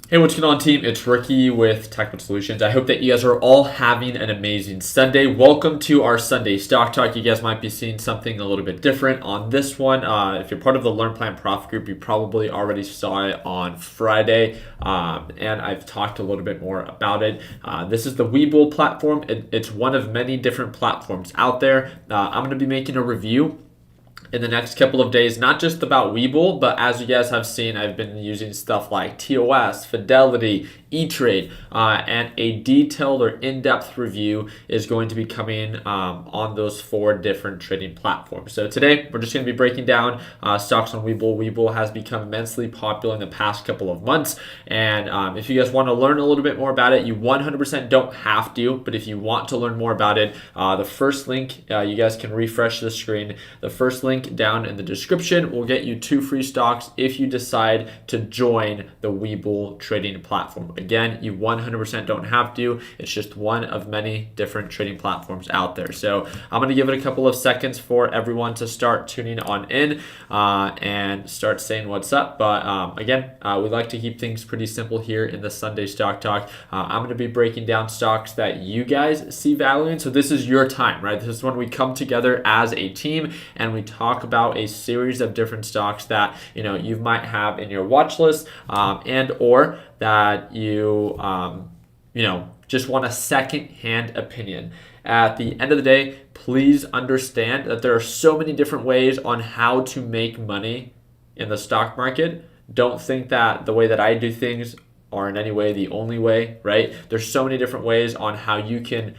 Hey, what's going on, team? It's Ricky with Technical Solutions. I hope that you guys are all having an amazing Sunday. Welcome to our Sunday Stock Talk. You guys might be seeing something a little bit different on this one. If you're part of the Learn Plan Profit group, you probably already saw it on Friday, and I've talked a little bit more about it. This is the Webull platform. It's one of many different platforms out there. I'm going to be making a review in the next couple of days, not just about Webull, but as you guys have seen, I've been using stuff like TOS, Fidelity, E-Trade, and a detailed or in-depth review is going to be coming on those 4 different trading platforms. So today, we're just going to be breaking down stocks on Webull. Webull has become immensely popular in the past couple of months, and if you guys want to learn a little bit more about it, you 100% don't have to, but if you want to learn more about it, the first link, you guys can refresh the screen. The first link down in the description will get you 2 free stocks if you decide to join the Webull trading platform. Again, you 100% don't have to. It's just one of many different trading platforms out there. So I'm going to give it a couple of seconds for everyone to start tuning on in and start saying what's up. But again, we like to keep things pretty simple here in the Sunday Stock Talk. I'm going to be breaking down stocks that you guys see value in. So this is your time, right? This is when we come together as a team and we talk about a series of different stocks that you might have in your watch list and or that you just want a second-hand opinion. At the end of the day, please understand that there are so many different ways on how to make money in the stock market. Don't think that the way that I do things are in any way the only way, right? There's so many different ways on how you can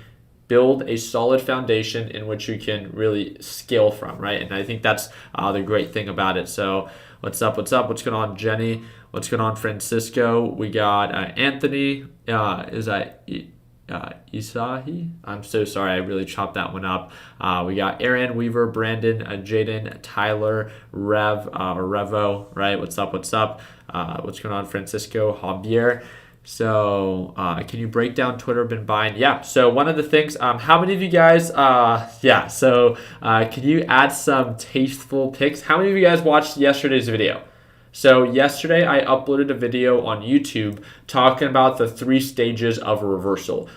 build a solid foundation in which you can really scale from, right? And I think that's the great thing about it. So what's up? What's going on, Jenny? What's going on, Francisco? We got Anthony. Is that Isahi? I'm so sorry. I really chopped that one up. We got Aaron, Weaver, Brandon, Jaden, Tyler, Revo, right? What's up? What's going on, Francisco? Javier. So can you break down Twitter been buying? Yeah. So one of the things, how many of you guys, can you add some tasteful pics? How many of you guys watched yesterday's video? So yesterday I uploaded a video on YouTube talking about the 3 stages of a reversal.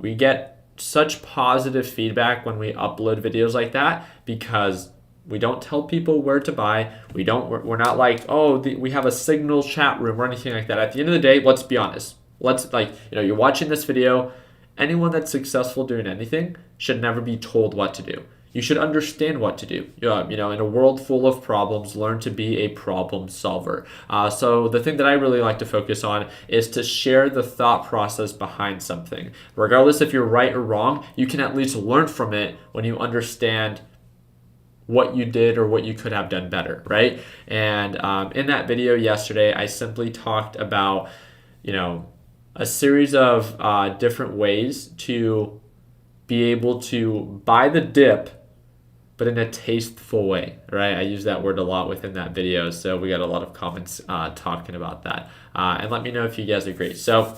We get such positive feedback when we upload videos like that because we don't tell people where to buy. We're not like, we have a signal chat room or anything like that. At the end of the day, let's be honest. You're watching this video. Anyone that's successful doing anything should never be told what to do. You should understand what to do. In a world full of problems, learn to be a problem solver. So the thing that I really like to focus on is to share the thought process behind something. Regardless if you're right or wrong, you can at least learn from it when you understand what you did or what you could have done better, right? And in that video yesterday, I simply talked about, a series of different ways to be able to buy the dip, but in a tasteful way, right? I use that word a lot within that video, so we got a lot of comments talking about that. And let me know if you guys agree. So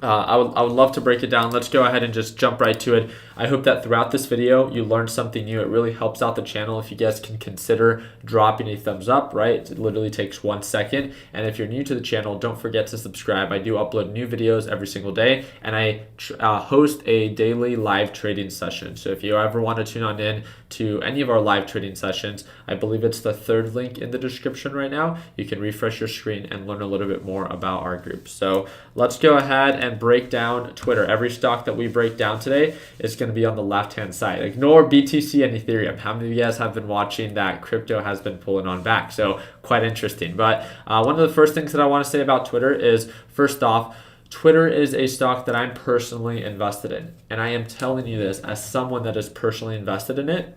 I would love to break it down. Let's go ahead and just jump right to it. I hope that throughout this video, you learned something new. It really helps out the channel if you guys can consider dropping a thumbs up, right? It literally takes 1 second. And if you're new to the channel, don't forget to subscribe. I do upload new videos every single day, and I host a daily live trading session. So if you ever want to tune on in to any of our live trading sessions, I believe it's the 3rd link in the description right now. You can refresh your screen and learn a little bit more about our group. So let's go ahead and break down Twitter. Every stock that we break down today is going to be on the left-hand side. Ignore BTC and Ethereum. How many of you guys have been watching that crypto has been pulling on back? So quite interesting. But one of the first things that I want to say about Twitter is, first off, Twitter is a stock that I'm personally invested in. And I am telling you this as someone that is personally invested in it.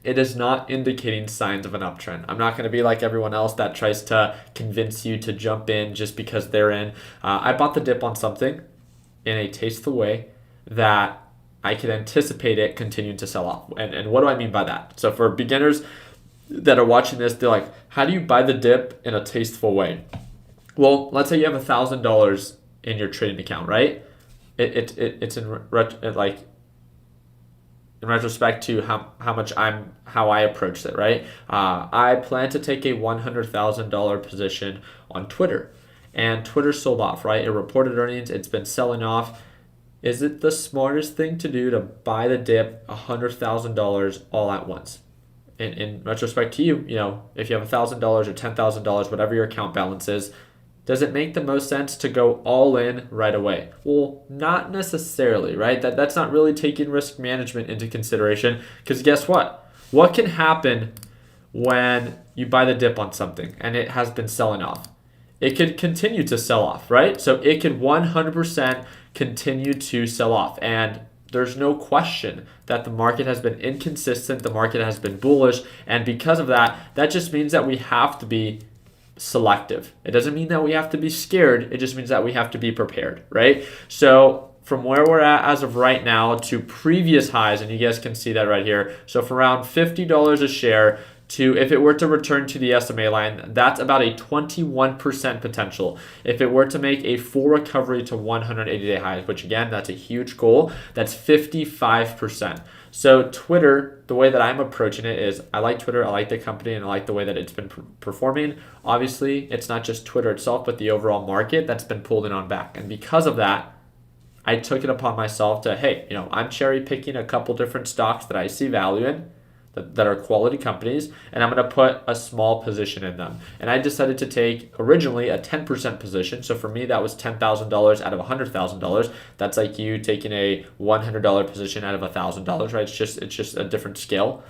It is not indicating signs of an uptrend. I'm not going to be like everyone else that tries to convince you to jump in just because they're in. I bought the dip on something in a tasteful way that I could anticipate it continuing to sell off. And what do I mean by that? So for beginners that are watching this, they're like, how do you buy the dip in a tasteful way? Well, let's say you have $1,000 in your trading account, right? It's in retrospect to how I approached it, right? I plan to take a $100,000 position on Twitter. and Twitter sold off, right? It reported earnings. It's been selling off. Is it the smartest thing to do to buy the dip $100,000 all at once? In retrospect to you, if you have $1,000 or $10,000, whatever your account balance is, does it make the most sense to go all in right away? Well, not necessarily, right? That's not really taking risk management into consideration, because guess what? What can happen when you buy the dip on something and it has been selling off? It could continue to sell off, right? So it could 100% continue to sell off. And there's no question that the market has been inconsistent, the market has been bullish, and because of that, that just means that we have to be selective. It doesn't mean that we have to be scared, it just means that we have to be prepared, right? So from where we're at as of right now to previous highs, and you guys can see that right here, so from around $50 a share to, if it were to return to the SMA line, that's about a 21% potential. If it were to make a full recovery to 180-day highs, which again, that's a huge goal, that's 55%. So Twitter, the way that I'm approaching it is, I like Twitter, I like the company, and I like the way that it's been performing. Obviously, it's not just Twitter itself, but the overall market that's been pulling on back. And because of that, I took it upon myself to, hey, I'm cherry picking a couple different stocks that I see value in, that are quality companies, and I'm going to put a small position in them. And I decided to take originally a 10% position. So for me, that was $10,000 out of $100,000. That's like you taking a $100 position out of $1,000, right? It's just a different scale.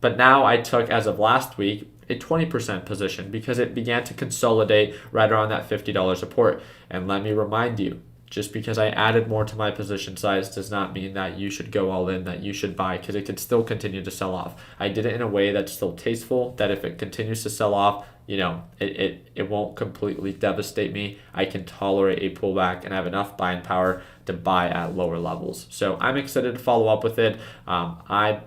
But now I took, as of last week, a 20% position because it began to consolidate right around that $50 support. And let me remind you, just because I added more to my position size does not mean that you should go all in, that you should buy, because it could still continue to sell off. I did it in a way that's still tasteful, that if it continues to sell off, it won't completely devastate me. I can tolerate a pullback and have enough buying power to buy at lower levels. So I'm excited to follow up with it. I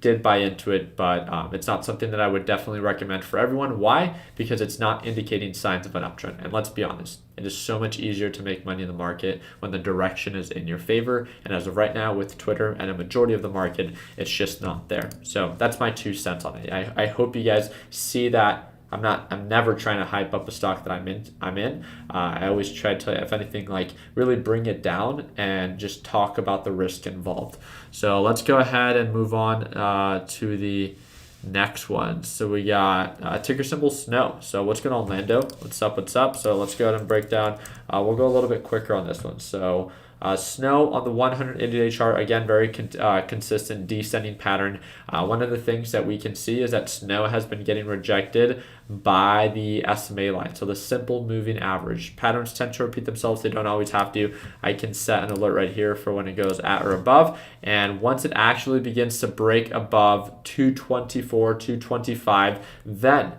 did buy into it, but it's not something that I would definitely recommend for everyone. Why? Because it's not indicating signs of an uptrend. And let's be honest, it is so much easier to make money in the market when the direction is in your favor. And as of right now, with Twitter and a majority of the market, it's just not there. So that's my 2 cents on it. I hope you guys see that. I'm never trying to hype up a stock that I'm in. I always try to, if anything, really bring it down and just talk about the risk involved. So let's go ahead and move on to the next one. So we got ticker symbol SNOW. So what's going on, Lando? What's up? So let's go ahead and break down. We'll go a little bit quicker on this one. So SNOW on the 180-day chart, again, very consistent descending pattern. One of the things that we can see is that SNOW has been getting rejected by the SMA line. So the simple moving average. Patterns tend to repeat themselves. They don't always have to. I can set an alert right here for when it goes at or above. And once it actually begins to break above 224, 225, then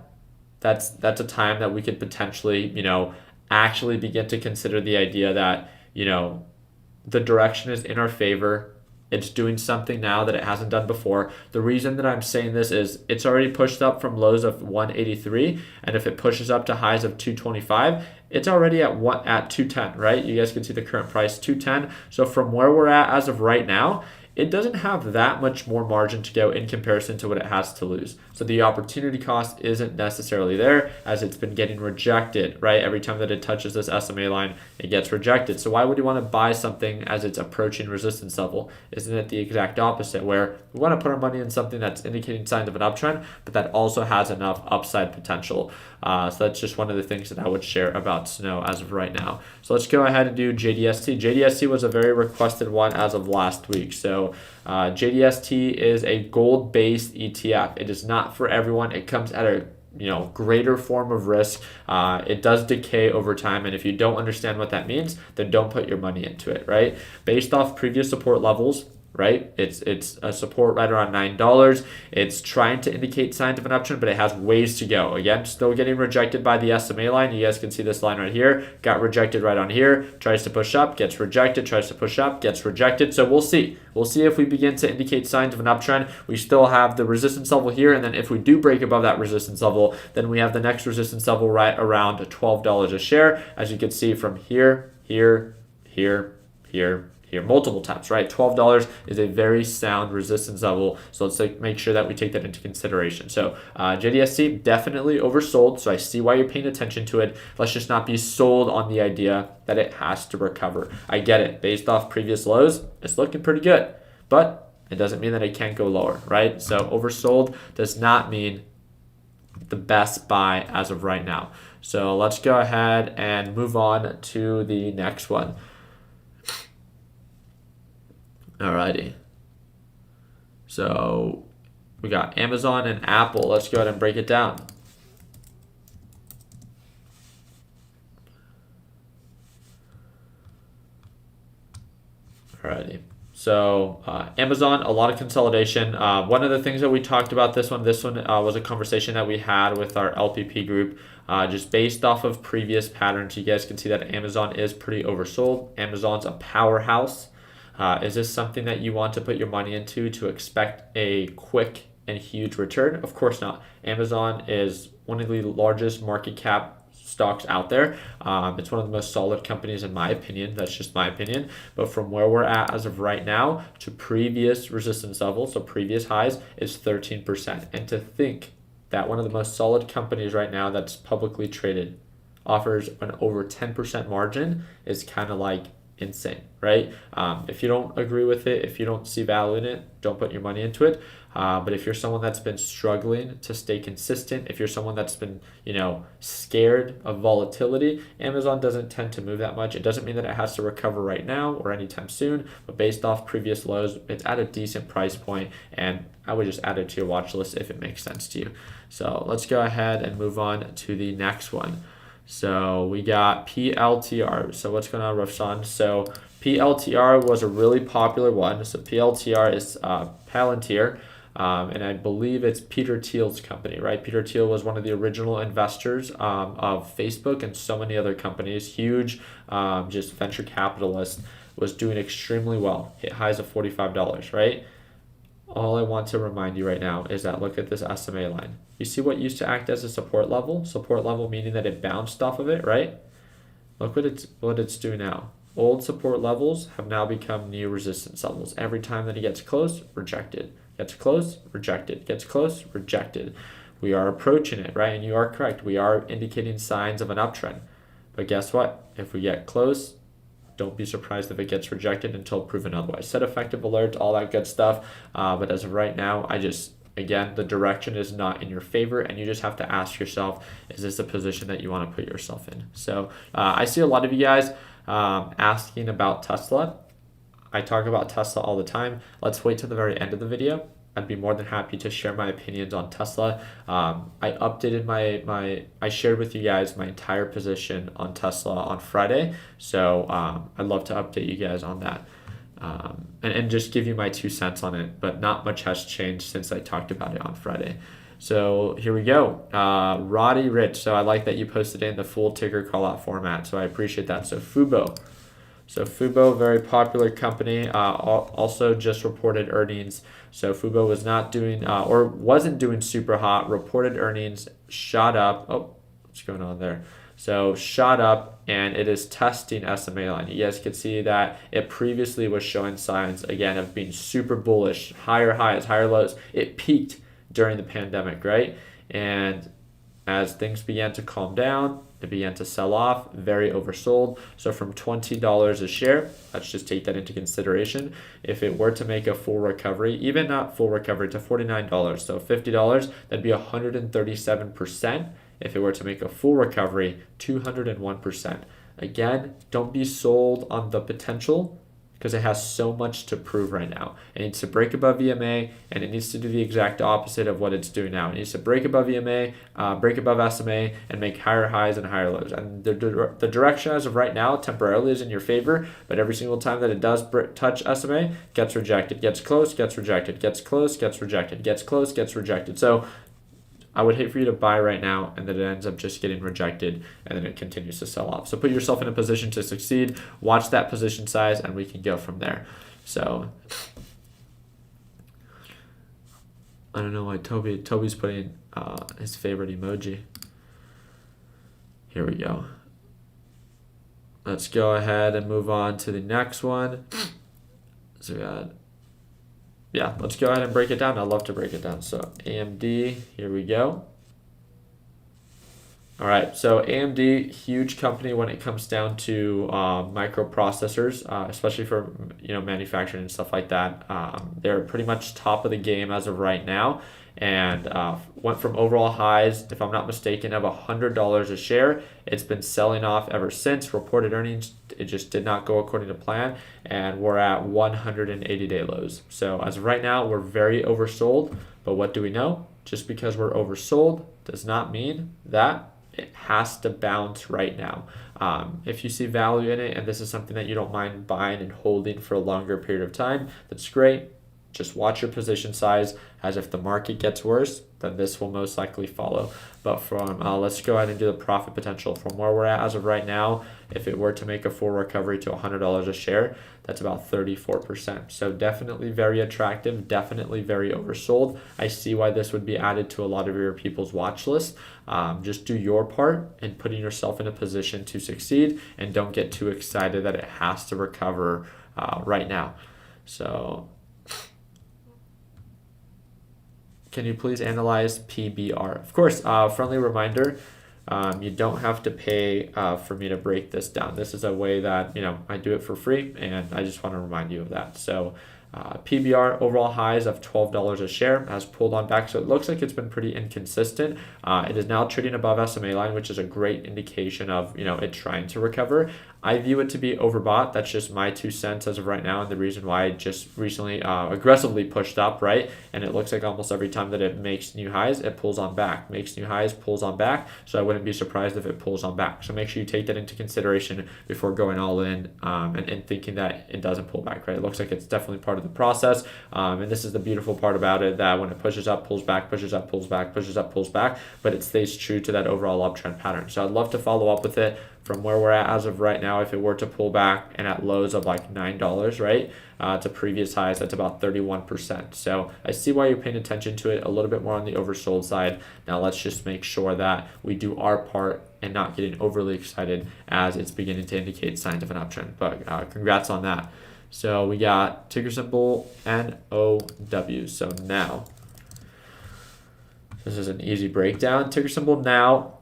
that's a time that we could potentially, actually begin to consider the idea that, the direction is in our favor. It's doing something now that it hasn't done before. The reason that I'm saying this is it's already pushed up from lows of 183, and if it pushes up to highs of 225, it's already at 210, right? You guys can see the current price, 210. So from where we're at as of right now, it doesn't have that much more margin to go in comparison to what it has to lose. So the opportunity cost isn't necessarily there, as it's been getting rejected, right? Every time that it touches this SMA line, it gets rejected. So why would you want to buy something as it's approaching resistance level? Isn't it the exact opposite, where we want to put our money in something that's indicating signs of an uptrend, but that also has enough upside potential? So that's just one of the things that I would share about SNOW as of right now. So let's go ahead and do JDST. JDST was a very requested one as of last week. So JDST is a gold-based ETF. It is not for everyone. It comes at a greater form of risk. It does decay over time, and if you don't understand what that means, then don't put your money into it, right? Based off previous support levels, right? It's a support right around $9. It's trying to indicate signs of an uptrend, but it has ways to go. Again, still getting rejected by the SMA line. You guys can see this line right here. Got rejected right on here. Tries to push up, gets rejected. Tries to push up, gets rejected. So we'll see. We'll see if we begin to indicate signs of an uptrend. We still have the resistance level here, and then if we do break above that resistance level, then we have the next resistance level right around $12 a share. As you can see from here, here, multiple taps, right? $12 is a very sound resistance level, so let's make sure that we take that into consideration. So JDST definitely oversold, so I see why you're paying attention to it. Let's just not be sold on the idea that it has to recover. I get it. Based off previous lows, it's looking pretty good, but it doesn't mean that it can't go lower, right? So oversold does not mean the best buy as of right now. So let's go ahead and move on to the next one. Alrighty. So we got Amazon and Apple. Let's go ahead and break it down. Alrighty. So Amazon, a lot of consolidation. One of the things that we talked about this one was a conversation that we had with our LPP group. Just based off of previous patterns, you guys can see that Amazon is pretty oversold. Amazon's a powerhouse. Is this something that you want to put your money into to expect a quick and huge return? Of course not. Amazon is one of the largest market cap stocks out there. It's one of the most solid companies in my opinion. That's just my opinion. But from where we're at as of right now to previous resistance levels, so previous highs, is 13%. And to think that one of the most solid companies right now that's publicly traded offers an over 10% margin is kind of like insane, right? If you don't agree with it, if you don't see value in it, don't put your money into it. But if you're someone that's been struggling to stay consistent, if you're someone that's been, scared of volatility, Amazon doesn't tend to move that much. It doesn't mean that it has to recover right now or anytime soon, but based off previous lows, it's at a decent price point, and I would just add it to your watch list if it makes sense to you. So let's go ahead and move on to the next one. So we got PLTR. So what's going on, Rafsan? So PLTR was a really popular one. So PLTR is Palantir, and I believe it's Peter Thiel's company, right? Peter Thiel was one of the original investors of Facebook and so many other companies. Huge, just venture capitalist, was doing extremely well. Hit highs of $45, right? All I want to remind you right now is that look at this SMA line. You see what used to act as a support level? Support level meaning that it bounced off of it, right? Look what it's doing now. Old support levels have now become new resistance levels. Every time that it gets close, rejected. Gets close, rejected. Gets close, rejected. We are approaching it, right? And you are correct. We are indicating signs of an uptrend. But guess what? If we get close, don't be surprised if it gets rejected until proven otherwise. Set effective alerts, all that good stuff. But as of right now, again, the direction is not in your favor, and you just have to ask yourself, is this a position that you want to put yourself in? So I see a lot of you guys asking about Tesla. I talk about Tesla all the time. Let's wait till the very end of the video. I'd be more than happy to share my opinions on Tesla. I updated I shared with you guys my entire position on Tesla on Friday. So I'd love to update you guys on that and just give you my 2 cents on it. But not much has changed since I talked about it on Friday. So here we go. Roddy Rich. So I like that you posted in the full ticker call out format. So I appreciate that. So Fubo. Very popular company, also just reported earnings. So Fubo was not doing or wasn't doing super hot. Reported earnings shot up. Oh, what's going on there? So shot up, and it is testing SMA line. You guys can see that it previously was showing signs again of being super bullish, higher highs, higher lows. It peaked during the pandemic, right? And as things began to calm down, it began to sell off, very oversold. So from $20 a share, let's just take that into consideration. If it were to make a full recovery, even not full recovery, to $49, so $50, that'd be 137%. If it were to make a full recovery, 201%. Again, don't be sold on the potential because it has so much to prove right now. It needs to break above EMA, and it needs to do the exact opposite of what it's doing now. It needs to break above EMA, break above SMA, and make higher highs and higher lows. And the direction as of right now temporarily is in your favor, but every single time that it does touch SMA, gets rejected, gets close, gets rejected, gets close, gets rejected, gets close, gets rejected. So I would hate for you to buy right now and then it ends up just getting rejected and then it continues to sell off. So put yourself in a position to succeed, watch that position size, and we can go from there. So I don't know why Toby's putting his favorite emoji. Here we go. Let's go ahead and move on to the next one. So yeah, let's go ahead and break it down. I'd love to break it down. So AMD, here we go. All right, so AMD, huge company when it comes down to microprocessors, especially for manufacturing and stuff like that. They're pretty much top of the game as of right now, and went from overall highs, if I'm not mistaken, of $100 a share. It's been selling off ever since. Reported earnings, it just did not go according to plan, and we're at 180-day lows. So as of right now, we're very oversold. But what do we know? Just because we're oversold does not mean that it has to bounce right now. If you see value in it and this is something that you don't mind buying and holding for a longer period of time, that's great. Just watch your position size, as if the market gets worse, then this will most likely follow. But from let's go ahead and do the profit potential. From where we're at as of right now, if it were to make a full recovery to $100 a share, that's about 34%. So definitely very attractive, definitely very oversold. I see why this would be added to a lot of your people's watch list. Just do your part in putting yourself in a position to succeed, and don't get too excited that it has to recover right now. So can you please analyze PBR? Of course, friendly reminder, you don't have to pay for me to break this down. This is a way that, I do it for free, and I just want to remind you of that. So PBR, overall highs of $12 a share, has pulled on back. So it looks like it's been pretty inconsistent. It is now trading above SMA line, which is a great indication of, it trying to recover. I view it to be overbought. That's just my 2 cents as of right now, and the reason why it just recently aggressively pushed up, right? And it looks like almost every time that it makes new highs, it pulls on back. Makes new highs, pulls on back. So I wouldn't be surprised if it pulls on back. So make sure you take that into consideration before going all in and thinking that it doesn't pull back, right? It looks like it's definitely part of the process. And this is the beautiful part about it, that when it pushes up, pulls back, pushes up, pulls back, pushes up, pulls back, but it stays true to that overall uptrend pattern. So I'd love to follow up with it. From where we're at as of right now, if it were to pull back and at lows of like $9, right, to previous highs, that's about 31%. So I see why you're paying attention to it, a little bit more on the oversold side. Now let's just make sure that we do our part and not getting overly excited as it's beginning to indicate signs of an uptrend. But congrats on that. So we got ticker symbol NOW. So now, this is an easy breakdown. Ticker symbol now.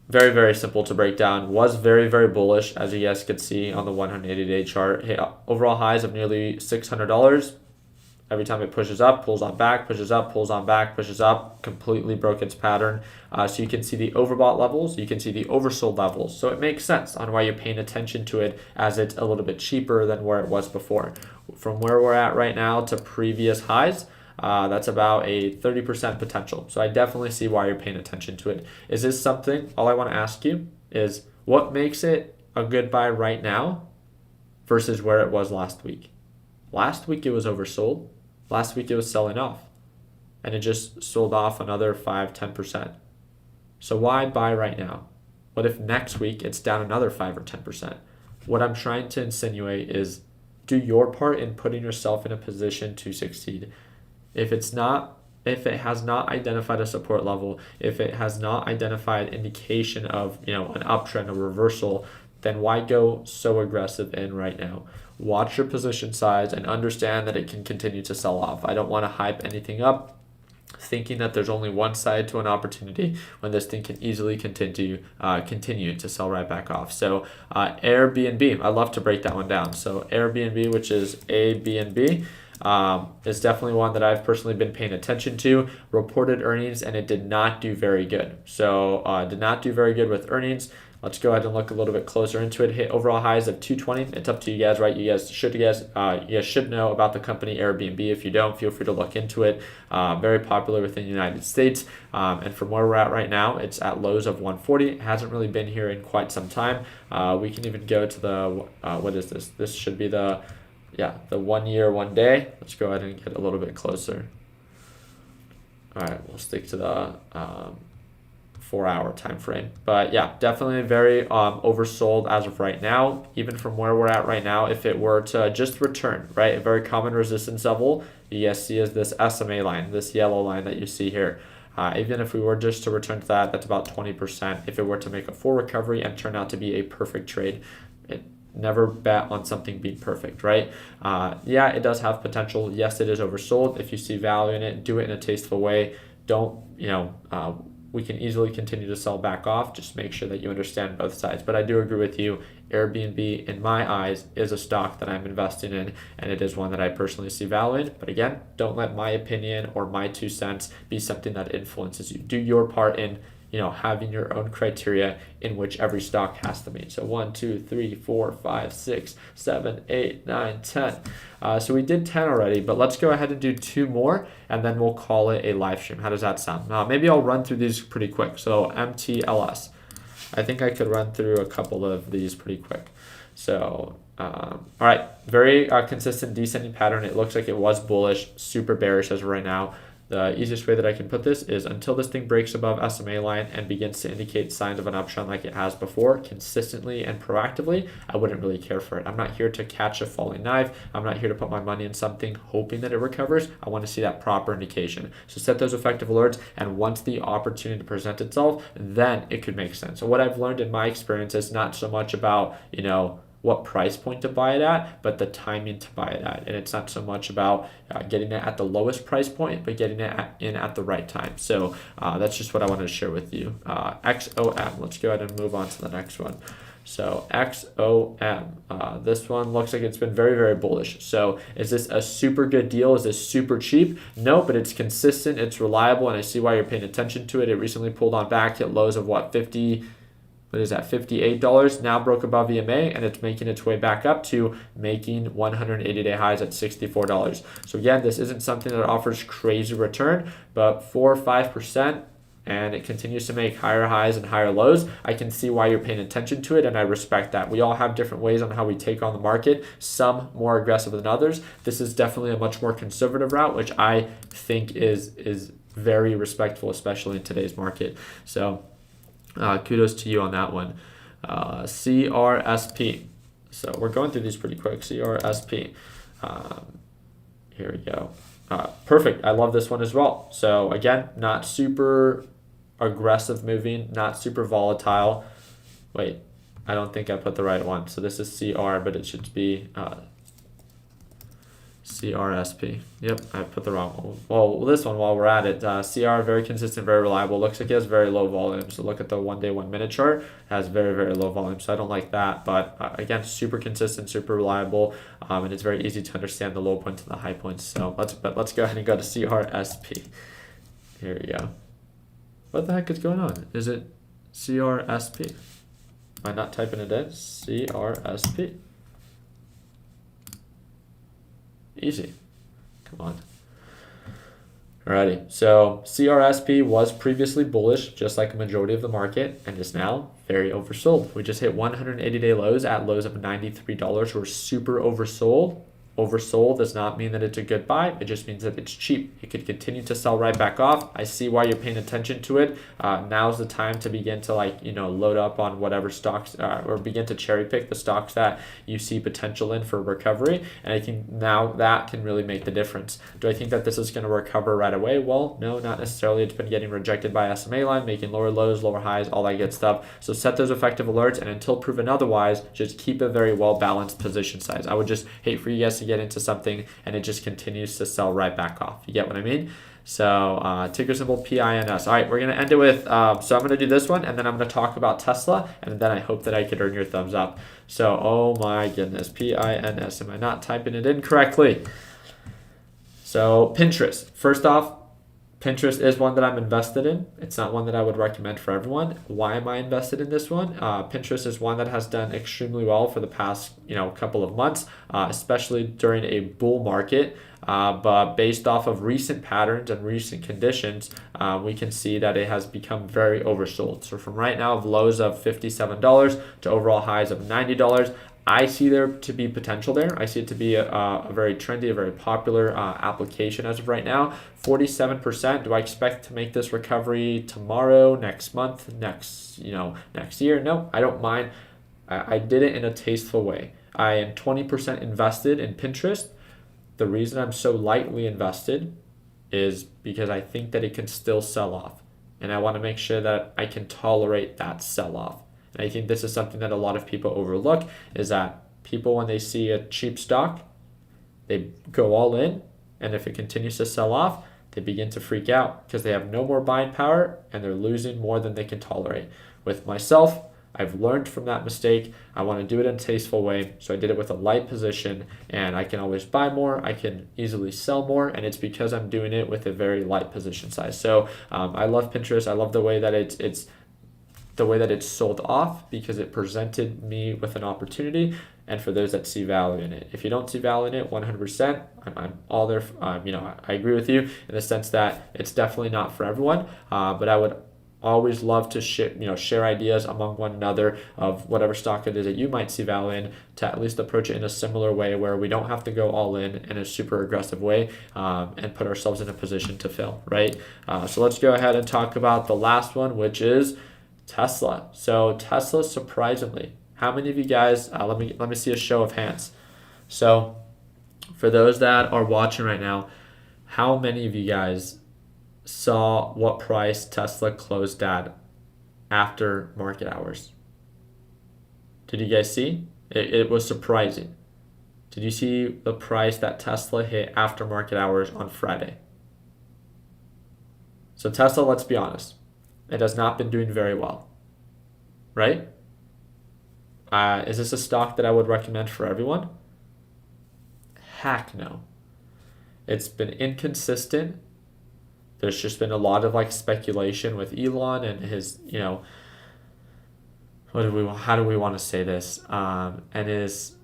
Very, very simple to break down. Was very, very bullish, as you guys could see on the 180-day chart. Hit overall highs of nearly $600. Every time it pushes up, pulls on back, pushes up, pulls on back, pushes up, completely broke its pattern. So you can see the overbought levels, you can see the oversold levels. So it makes sense on why you're paying attention to it, as it's a little bit cheaper than where it was before. From where we're at right now to previous highs, that's about a 30% potential. So I definitely see why you're paying attention to it. Is this something, all I want to ask you is, what makes it a good buy right now versus where it was last week? Last week it was oversold. Last week it was selling off. And it just sold off another 5-10%. So why buy right now? What if next week it's down another 5 or 10%? What I'm trying to insinuate is, do your part in putting yourself in a position to succeed. If it has not identified a support level, if it has not identified indication of an uptrend, a reversal, then why go so aggressive in right now? Watch your position size and understand that it can continue to sell off. I don't want to hype anything up, thinking that there's only one side to an opportunity when this thing can easily continue to sell right back off. So Airbnb, I love to break that one down. So Airbnb, which is ABNB, is definitely one that I've personally been paying attention to. Reported earnings, and it did not do very good. So did not do very good with earnings. Let's go ahead and look a little bit closer into it. Hit overall highs of 220. It's up to you guys, right? You guys should know about the company Airbnb. If you don't, feel free to look into it. Very popular within the United States. And from where we're at right now, it's at lows of 140. It hasn't really been here in quite some time. We can even go to the, what is this? This should be the 1 year, 1 day. Let's go ahead and get a little bit closer. All right, we'll stick to the 4-hour time frame. But yeah, definitely very oversold as of right now. Even from where we're at right now, if it were to just return, right, a very common resistance level you guys see is this SMA line, this yellow line that you see here. Even if we were just to return to that, that's about 20%. If it were to make a full recovery and turn out to be a perfect trade, never bet on something being perfect, right? Yeah, it does have potential. Yes, it is oversold. If you see value in it, do it in a tasteful way. Don't, we can easily continue to sell back off. Just make sure that you understand both sides. But I do agree with you. Airbnb, in my eyes, is a stock that I'm investing in, and it is one that I personally see value in. But again, don't let my opinion or my 2 cents be something that influences you. Do your part in having your own criteria in which every stock has to meet. So 1, 2, 3, 4, 5, 6, 7, 8, 9, 10. So we did 10 already, but let's go ahead and do 2 more, and then we'll call it a live stream. How does that sound? Maybe I'll run through these pretty quick. So MTLS. I think I could run through a couple of these pretty quick. So, all right, very consistent descending pattern. It looks like it was bullish, super bearish as of right now. The easiest way that I can put this is until this thing breaks above SMA line and begins to indicate signs of an uptrend like it has before, consistently and proactively, I wouldn't really care for it. I'm not here to catch a falling knife. I'm not here to put my money in something hoping that it recovers. I want to see that proper indication. So set those effective alerts, and once the opportunity presents itself, then it could make sense. So what I've learned in my experience is not so much about, what price point to buy it at, but the timing to buy it at. And it's not so much about getting it at the lowest price point, but getting it in at the right time. So that's just what I wanted to share with you. XOM, let's go ahead and move on to the next one. So XOM, this one looks like it's been very, very bullish. So is this a super good deal? Is this super cheap? No, but it's consistent, it's reliable, and I see why you're paying attention to it. It recently pulled on back, hit lows of $58, now broke above EMA, and it's making its way back up to making 180-day highs at $64. So again, this isn't something that offers crazy return, but 4 or 5%, and it continues to make higher highs and higher lows. I can see why you're paying attention to it, and I respect that. We all have different ways on how we take on the market, some more aggressive than others. This is definitely a much more conservative route, which I think is very respectful, especially in today's market. So kudos to you on that one. CRSP. So we're going through these pretty quick. CRSP. Here we go. Perfect. I love this one as well. So again, not super aggressive moving, not super volatile. Wait, I don't think I put the right one. So this is CR, but it should be CRSP. Yep, I put the wrong one. Well, this one, while we're at it, CR, very consistent, very reliable. Looks like it has very low volume. So look at the 1 day, 1 minute chart. It has very, very low volume. So I don't like that. But again, super consistent, super reliable. And it's very easy to understand the low points and the high points. So let's go ahead and go to CRSP. Here we go. What the heck is going on? Is it CRSP? Am I not typing it in? CRSP. Easy. Come on. Alrighty. So CRSP was previously bullish, just like a majority of the market, and is now very oversold. We just hit 180-day lows at lows of $93. We're super oversold. Oversold does not mean that it's a good buy. It just means that it's cheap. It could continue to sell right back off. I see why you're paying attention to it. Now's the time to begin to load up on whatever stocks or begin to cherry pick the stocks that you see potential in for recovery. And I think now that can really make the difference. Do I think that this is going to recover right away? Well, no, not necessarily. It's been getting rejected by SMA line, making lower lows, lower highs, all that good stuff. So set those effective alerts, and until proven otherwise, just keep a very well-balanced position size. I would just hate for you guys to get into something and it just continues to sell right back off. You get what I mean? So ticker symbol PINS. All right, we're going to end it with, so I'm going to do this one, and then I'm going to talk about Tesla, and then I hope that I could earn your thumbs up. So, oh my goodness, PINS. Am I not typing it in correctly? So Pinterest. First off, Pinterest is one that I'm invested in. It's not one that I would recommend for everyone. Why am I invested in this one? Pinterest is one that has done extremely well for the past couple of months, especially during a bull market. But based off of recent patterns and recent conditions, we can see that it has become very oversold. So from right now of lows of $57 to overall highs of $90, I see there to be potential there. I see it to be a very trendy, a very popular application as of right now. 47%. Do I expect to make this recovery tomorrow, next month, next year? No, I don't mind. I did it in a tasteful way. I am 20% invested in Pinterest. The reason I'm so lightly invested is because I think that it can still sell off. And I want to make sure that I can tolerate that sell off. And I think this is something that a lot of people overlook, is that People, when they see a cheap stock, they go all in, and if it continues to sell off, they begin to freak out because they have no more buying power and they're losing more than they can tolerate. With myself, I've learned from that mistake. I want to do it in a tasteful way, so I did it with a light position, and I can always buy more. I can easily sell more, and it's because I'm doing it with a very light position size. So I love Pinterest. I love the way that it's sold off because it presented me with an opportunity, and for those that see value in it. If you don't see value in it, 100%, I'm all there. I agree with you in the sense that it's definitely not for everyone, but I would always love to share ideas among one another of whatever stock it is that you might see value in, to at least approach it in a similar way where we don't have to go all in a super aggressive way, and put ourselves in a position to fail, right? So let's go ahead and talk about the last one, which is Tesla. So Tesla, surprisingly, how many of you guys, let me see a show of hands. So for those that are watching right now, how many of you guys saw what price Tesla closed at after market hours? Did you guys see? It was surprising. Did you see the price that Tesla hit after market hours on Friday? So Tesla, let's be honest, it has not been doing very well, right? Is this a stock that I would recommend for everyone? Heck no. It's been inconsistent. There's just been a lot of speculation with Elon and his, how do we want to say this? And his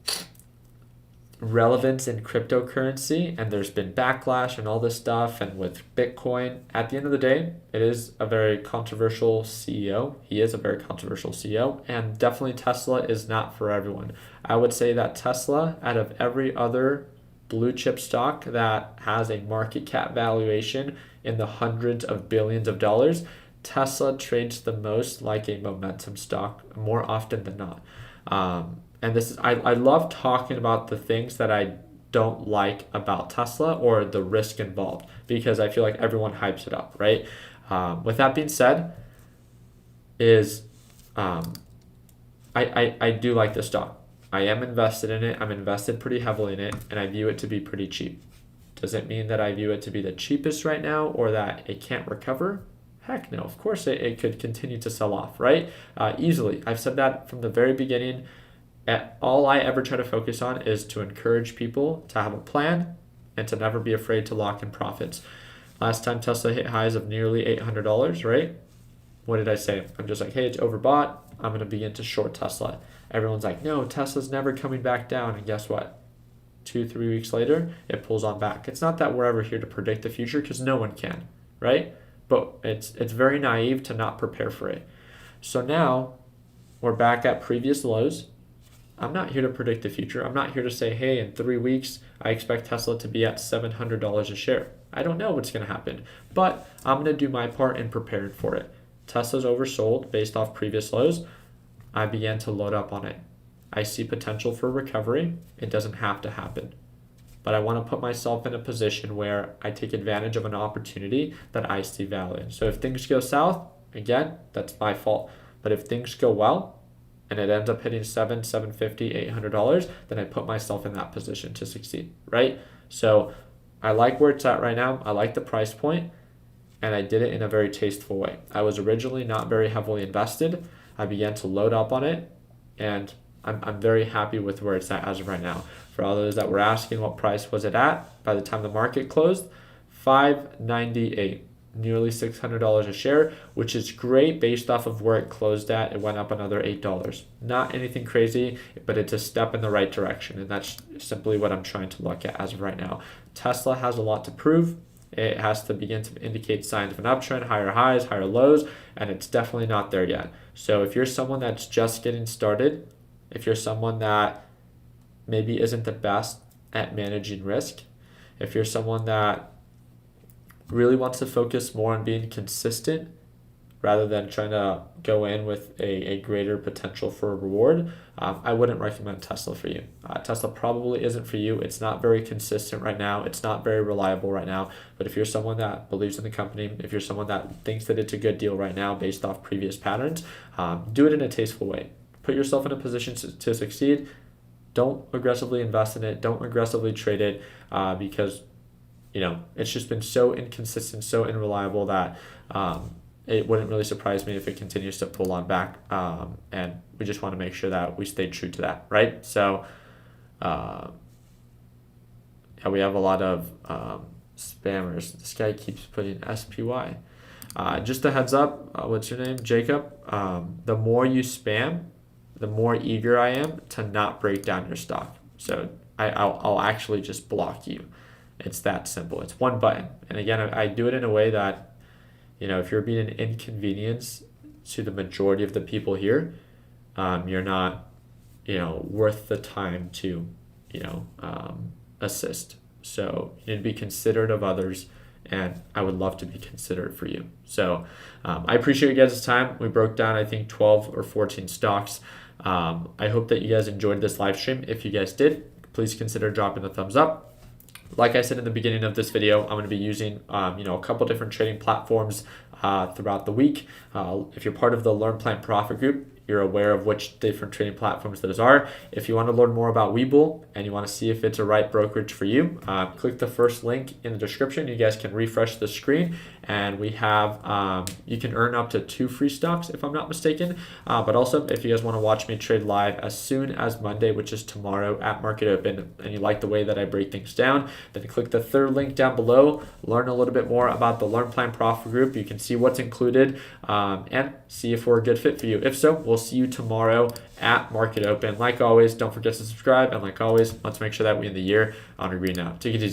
relevance in cryptocurrency, and there's been backlash and all this stuff, and with Bitcoin. At the end of the day, it is a very controversial CEO. He is a very controversial CEO, and definitely Tesla is not for everyone. I would say that Tesla, out of every other blue chip stock that has a market cap valuation in the hundreds of billions of dollars, Tesla trades the most like a momentum stock more often than not. And this is, I love talking about the things that I don't like about Tesla or the risk involved, because I feel like everyone hypes it up, right? With that being said, I do like this stock. I am invested in it. I'm invested pretty heavily in it, and I view it to be pretty cheap. Does it mean that I view it to be the cheapest right now or that it can't recover? Heck no. Of course it could continue to sell off, right? Easily. I've said that from the very beginning. All I ever try to focus on is to encourage people to have a plan and to never be afraid to lock in profits. Last time Tesla hit highs of nearly $800, right? What did I say? I'm just like, hey, it's overbought. I'm going to begin to short Tesla. Everyone's like, no, Tesla's never coming back down. And guess what? 2-3 weeks later, it pulls on back. It's not that we're ever here to predict the future, because no one can, right? But it's very naive to not prepare for it. So now we're back at previous lows. I'm not here to predict the future. I'm not here to say, hey, in 3 weeks, I expect Tesla to be at $700 a share. I don't know what's going to happen, but I'm going to do my part in preparing for it. Tesla's oversold based off previous lows. I began to load up on it. I see potential for recovery. It doesn't have to happen, but I want to put myself in a position where I take advantage of an opportunity that I see value in. So if things go south, again, that's my fault. But if things go well, and it ends up hitting $750, $800, then I put myself in that position to succeed, right? So I like where it's at right now. I like the price point, and I did it in a very tasteful way. I was originally not very heavily invested. I began to load up on it, and I'm very happy with where it's at as of right now. For all those that were asking what price was it at, by the time the market closed, $598. Nearly $600 a share, which is great based off of where it closed at. It went up another $8. Not anything crazy, but it's a step in the right direction, and that's simply what I'm trying to look at as of right now. Tesla has a lot to prove. It has to begin to indicate signs of an uptrend, higher highs, higher lows, and it's definitely not there yet. So if you're someone that's just getting started, if you're someone that maybe isn't the best at managing risk, if you're someone that really wants to focus more on being consistent rather than trying to go in with a greater potential for a reward, I wouldn't recommend Tesla for you. Tesla probably isn't for you. It's not very consistent right now. It's not very reliable right now. But if you're someone that believes in the company, if you're someone that thinks that it's a good deal right now based off previous patterns, do it in a tasteful way. Put yourself in a position to succeed. don't aggressively invest in it. Don't aggressively trade it because it's just been so inconsistent, so unreliable that it wouldn't really surprise me if it continues to pull on back. And we just want to make sure that we stay true to that, right? So we have a lot of spammers. This guy keeps putting SPY. Just a heads up, what's your name? Jacob. The more you spam, the more eager I am to not break down your stock. So I'll actually just block you. It's that simple. It's one button. And again, I do it in a way that, if you're being an inconvenience to the majority of the people here, you're not, worth the time to, assist. So you need to be considerate of others, and I would love to be considerate for you. So I appreciate you guys' time. We broke down, I think, 12 or 14 stocks. I hope that you guys enjoyed this live stream. If you guys did, please consider dropping a thumbs up. Like I said in the beginning of this video, I'm going to be using a couple different trading platforms throughout the week. If you're part of the Learn Plan Profit group, you're aware of which different trading platforms those are. If you want to learn more about Webull and you want to see if it's a right brokerage for you, click the first link in the description. You guys can refresh the screen, and we have you can earn up to 2 free stocks if I'm not mistaken. But also, if you guys want to watch me trade live as soon as Monday, which is tomorrow at Market Open, and you like the way that I break things down, then click the third link down below. Learn a little bit more about the Learn Plan Profit group. You can see what's included and see if we're a good fit for you. If so, we'll see you tomorrow at Market Open. Like always, don't forget to subscribe, and like always, let's make sure that we end the year on a green note. Take it easy.